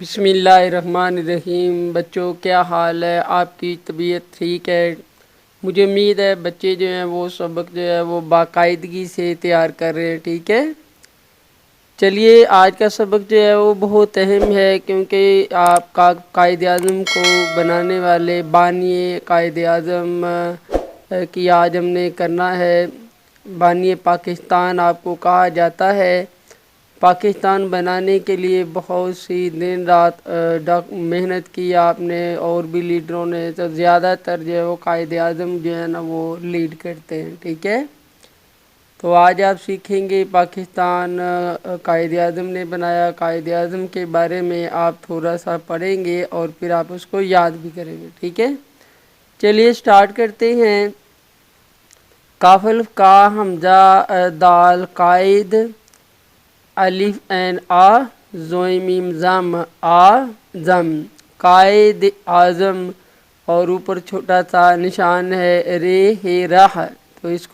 بسم اللہ الرحمن الرحیم۔ بچوں کیا حال ہے؟ آپ کی طبیعت ٹھیک ہے؟ مجھے امید ہے بچے جو ہیں وہ سبق جو ہے وہ باقاعدگی سے تیار کر رہے ہیں، ٹھیک ہے؟ چلیے آج کا سبق جو ہے وہ بہت اہم ہے، کیونکہ آپ کا قائد اعظم کو بنانے والے بانی قائد اعظم کی آج ہم نے کرنا ہے۔ بانی پاکستان آپ کو کہا جاتا ہے۔ پاکستان بنانے کے لیے بہت سی دن رات محنت کی آپ نے، اور بھی لیڈروں نے، تو زیادہ تر جو ہے وہ قائد اعظم جو ہے نا وہ لیڈ کرتے ہیں، ٹھیک ہے؟ تو آج آپ سیکھیں گے پاکستان قائد اعظم نے بنایا۔ قائد اعظم کے بارے میں آپ تھوڑا سا پڑھیں گے اور پھر آپ اس کو یاد بھی کریں گے، ٹھیک ہے؟ چلیے سٹارٹ کرتے ہیں۔ کاف الف کا حمزہ دال قائد الف عین آ زوئے میم زم آزم قائد اعظم، اور اوپر چھوٹا سا نشان ہے رے ہے راہ، تو اس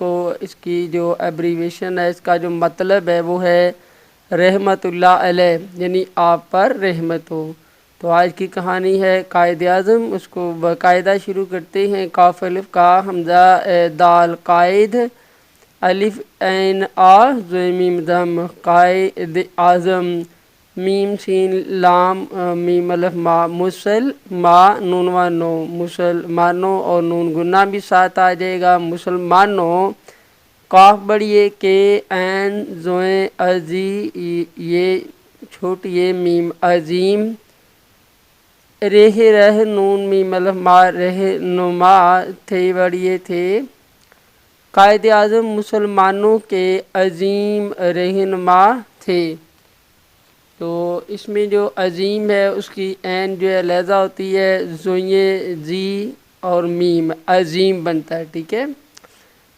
کی جو ایبریویشن ہے، اس کا جو مطلب ہے وہ ہے رحمت اللہ علیہ، یعنی آپ پر رحمت ہو۔ تو آج کی کہانی ہے قائد اعظم، اس کو باقاعدہ شروع کرتے ہیں۔ کاف الف کا حمزہ دال قائد الف عین آ زوئے میم زم قائد اعظم میم سین لام میم الف ما ما نون و نو مسلمانوں، اور نون گنا بھی ساتھ آ جائے گا مسلمانوں۔ قاف بڑی کے عین زوئے ازی یہ چھوٹی یہ میم عظیم رہ رہ نون میم الف ما رہنما تھے بڑی تھے۔ قائد اعظم مسلمانوں کے عظیم رہنما تھے۔ تو اس میں جو عظیم ہے اس کی عین جو ہے لہجہ ہوتی ہے زوئے زی اور میم عظیم بنتا ہے، ٹھیک ہے؟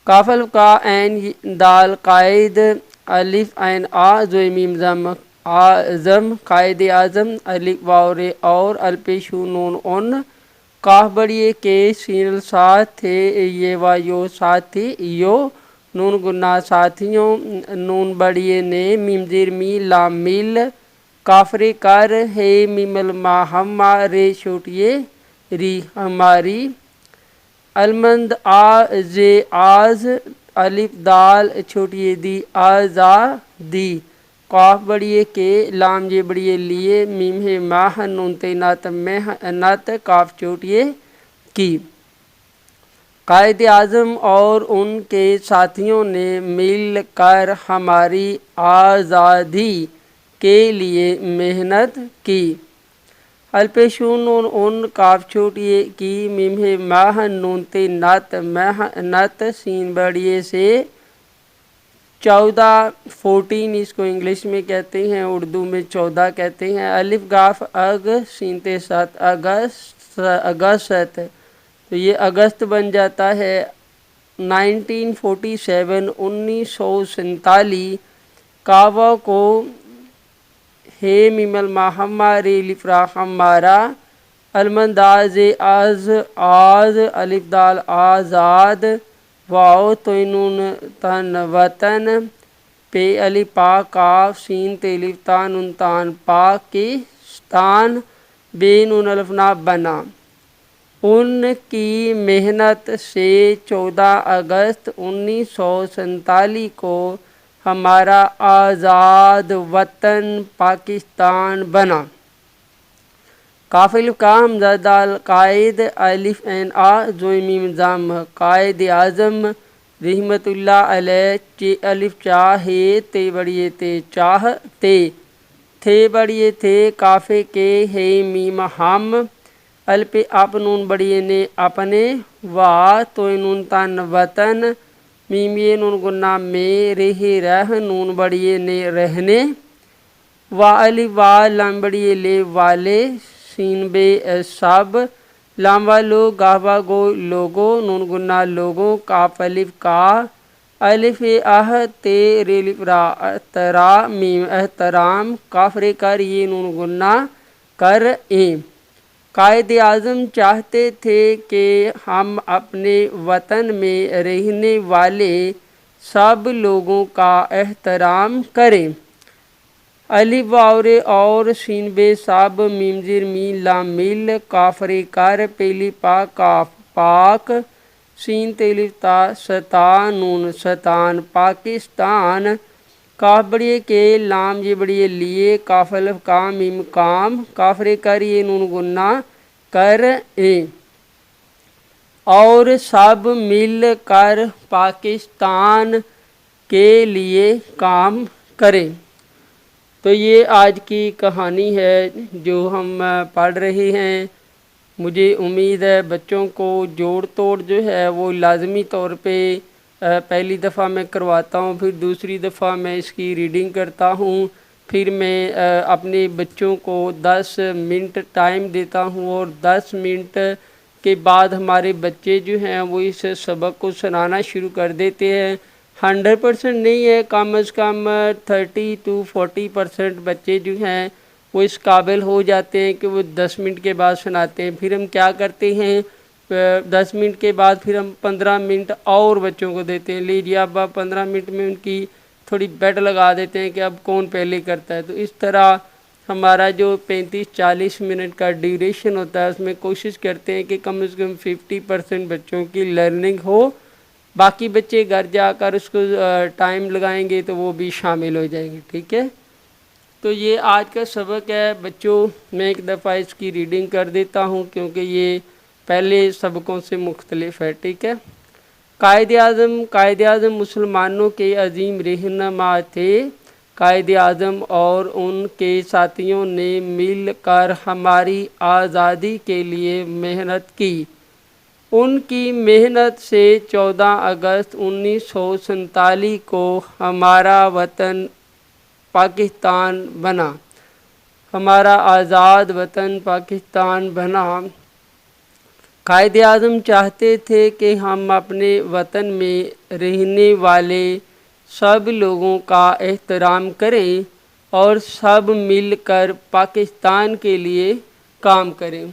کاف الف کا عین دال قائد الف عین آ زوئے میم زم اعظم قائد اعظم الف واو رے اور الپیشو نون اون قاف بڑی کے سین ساتھ تھے یہ و یو ساتھ تھی یو نون گنا ساتھیوں نون بڑی نے میم زیر می لام میل کافرے کر ہے میم الما ہما رے چھوٹیے ری ہماری المند آ زے آز الف دال چھوٹی دی آزادی قاف بڑی کے لام جے بڑی لیے میم ہے ماہ نون تے نات میں نات کاف چھوٹی کی۔ قائد اعظم اور ان کے ساتھیوں نے مل کر ہماری آزادی کے لیے محنت کی۔ الپیشو نون اون کاف چھوٹی کی میم ہے ماہ نون تے نت محنت سین بڑی سے 14 اس کو انگلش میں کہتے ہیں، اردو میں 14 کہتے ہیں۔ الف گاف اگ سین تے سات اگست، تو یہ اگست بن جاتا ہے۔ 1947 کعبہ کو ہے میم الما ہمارے لفرا ہمارا المنداز آز الف دال آزاد واؤ تو نون تن وطن پے الف پا کاف سین تیلف تان ان تان پاکستان بے نون الف نا بنا۔ ان کی محنت سے 14 اگست 1947 کو ہمارا آزاد وطن پاکستان بنا۔ کاف الف کا حمزہ دال قائد الف عین آ زوئے میم زم قائد اعظم رحمت اللہ علیہ الف چاہے تے بڑی تے چاہتے تھے بڑی تھے کافے کے ہے میم ہم الپ آپ نون بڑی نے اپنے وا تو نون تن وطن میم یہ نون گنا میں رہ رہ نون بڑی نے رہنے وا الف وا لام بڑی لے والے سین بے سب لام والو گاہبا گو لوگو نون گنا لوگوں کاف الف کا الف اہ تے رے لف را ترا میم احترام کاف رے کر یہ نون گنا کر اے۔ قائد اعظم چاہتے تھے کہ ہم اپنے وطن میں رہنے والے سب لوگوں کا احترام کریں۔ الف واور اور سین بے ساب میم زیر مین لام مل کاف رے کر پہلی پا کاف پاک سین تیلف تا ستا نون ستان پاکستان کاف بڑی کے لام یہ بڑی لیے کاف الف کام میم کام کاف رے کر یہ نون گنا کر اے اور سب مل کر پاکستان کے لیے کام کریں۔ تو یہ آج کی کہانی ہے جو ہم پڑھ رہے ہیں۔ مجھے امید ہے بچوں کو جوڑ توڑ جو ہے وہ لازمی طور پہ پہلی دفعہ میں کرواتا ہوں، پھر دوسری دفعہ میں اس کی ریڈنگ کرتا ہوں، پھر میں اپنے بچوں کو 10 منٹ ٹائم دیتا ہوں اور 10 منٹ کے بعد ہمارے بچے جو ہیں وہ اس سبق کو سنانا شروع کر دیتے ہیں۔ 100% نہیں ہے، کم از کم 30 to 40% بچے جو ہیں وہ اس قابل ہو جاتے ہیں کہ وہ 10 منٹ کے بعد سناتے ہیں۔ پھر ہم کیا کرتے ہیں، 10 منٹ کے بعد پھر ہم 15 منٹ اور بچوں کو دیتے ہیں، لیجیے اب 15 منٹ میں ان کی تھوڑی بیٹ لگا دیتے ہیں کہ اب کون پہلے کرتا ہے۔ تو اس طرح ہمارا جو 35-40 منٹ کا ڈیوریشن ہوتا ہے اس میں کوشش کرتے ہیں کہ کم از کم 50% بچوں کی لرننگ ہو، باقی بچے گھر جا کر اس کو ٹائم لگائیں گے تو وہ بھی شامل ہو جائیں گے، ٹھیک ہے۔ تو یہ آج کا سبق ہے بچوں، میں ایک دفعہ اس کی ریڈنگ کر دیتا ہوں کیونکہ یہ پہلے سبقوں سے مختلف ہے، ٹھیک ہے۔ قائد اعظم مسلمانوں کے عظیم رہنما تھے۔ قائد اعظم اور ان کے ساتھیوں نے مل کر ہماری آزادی کے لیے محنت کی۔ ان کی محنت سے 14 اگست 1947 کو ہمارا وطن پاکستان بنا، ہمارا آزاد وطن پاکستان بنا۔ قائد اعظم چاہتے تھے کہ ہم اپنے وطن میں رہنے والے سب لوگوں کا احترام کریں اور سب مل کر پاکستان کے لیے کام کریں۔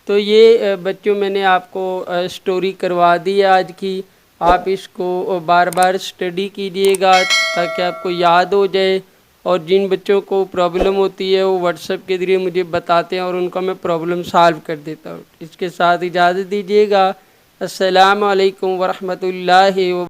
تو یہ بچوں میں نے آپ کو سٹوری کروا دی ہے آج کی، آپ اس کو بار بار سٹڈی کیجئے گا تاکہ آپ کو یاد ہو جائے، اور جن بچوں کو پرابلم ہوتی ہے وہ واٹس ایپ کے ذریعے مجھے بتاتے ہیں اور ان کا میں پرابلم سالو کر دیتا ہوں۔ اس کے ساتھ اجازت دیجیے گا۔ السلام علیکم ورحمۃ اللہ